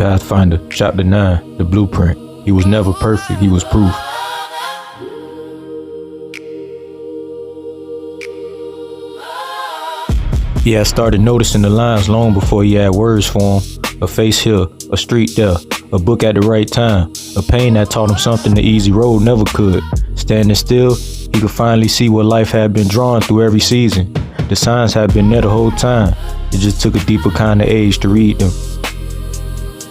Pathfinder, Chapter 9, The Blueprint. He was never perfect, he was proof. He had started noticing the lines long before he had words for them. A face here, a street there, a book at the right time, a pain that taught him something the easy road never could. Standing still, he could finally see what life had been drawing through every season. The signs had been there the whole time. It just took a deeper kind of age to read them.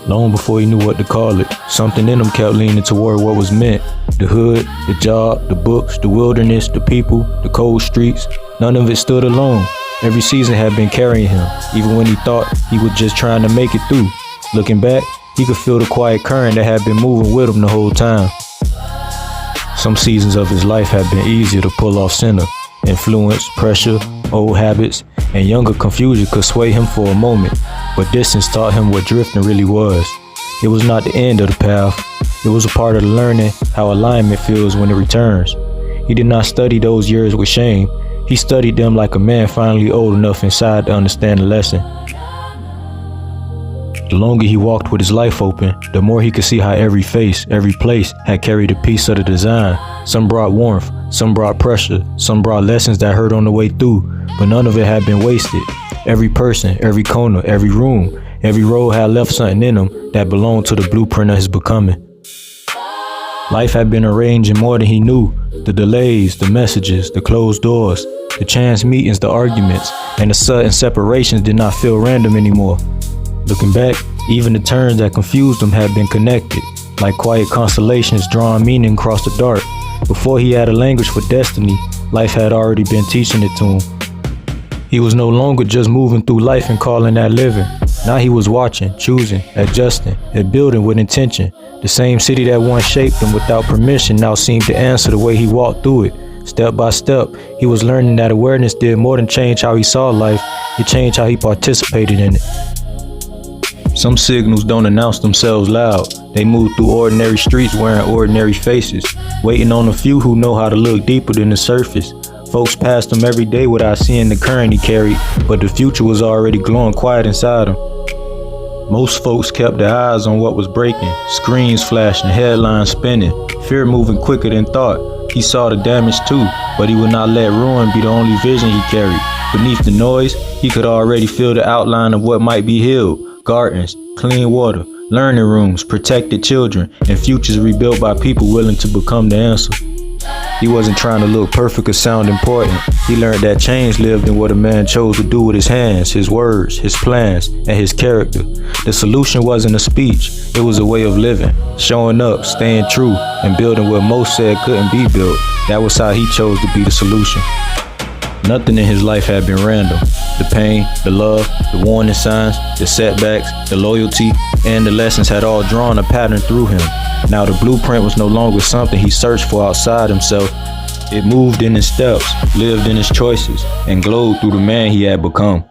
Long before he knew what to call it, something in him kept leaning toward what was meant. The hood, the job, the books, the wilderness, the people, the cold streets. None of it stood alone. Every season had been carrying him, even when he thought he was just trying to make it through. Looking back, he could feel the quiet current that had been moving with him the whole time. Some seasons of his life had been easier to pull off center. Influence, pressure, old habits, and younger confusion could sway him for a moment, but distance taught him what drifting really was. It was not the end of the path. It was a part of the learning how alignment feels when it returns. He did not study those years with shame. He studied them like a man finally old enough inside to understand the lesson. The longer he walked with his life open, the more he could see how every face, every place had carried a piece of the design. Some brought warmth, some brought pressure, some brought lessons that hurt on the way through, but none of it had been wasted. Every person, every corner, every room, every road had left something in him that belonged to the blueprint of his becoming. Life had been arranging more than he knew. The delays, the messages, the closed doors, the chance meetings, the arguments, and the sudden separations did not feel random anymore. Looking back, even the turns that confused him had been connected, like quiet constellations drawing meaning across the dark. Before he had a language for destiny, life had already been teaching it to him. He was no longer just moving through life and calling that living. Now he was watching, choosing, adjusting, and building with intention. The same city that once shaped him without permission now seemed to answer the way he walked through it. Step by step, he was learning that awareness did more than change how he saw life, it changed how he participated in it. Some signals don't announce themselves loud. They move through ordinary streets wearing ordinary faces, waiting on a few who know how to look deeper than the surface. Folks passed him every day without seeing the current he carried, but the future was already glowing quiet inside him. Most folks kept their eyes on what was breaking, screens flashing, headlines spinning, fear moving quicker than thought. He saw the damage too, but he would not let ruin be the only vision he carried. Beneath the noise, he could already feel the outline of what might be healed. Gardens, clean water, learning rooms, protected children, and futures rebuilt by people willing to become the answer. He wasn't trying to look perfect or sound important. He learned that change lived in what a man chose to do with his hands, his words, his plans, and his character. The solution wasn't a speech, it was a way of living, showing up, staying true, and building what most said couldn't be built. That was how he chose to be the solution. Nothing in his life had been random. The pain, the love, the warning signs, the setbacks, the loyalty, and the lessons had all drawn a pattern through him. Now the blueprint was no longer something he searched for outside himself. It moved in his steps, lived in his choices, and glowed through the man he had become.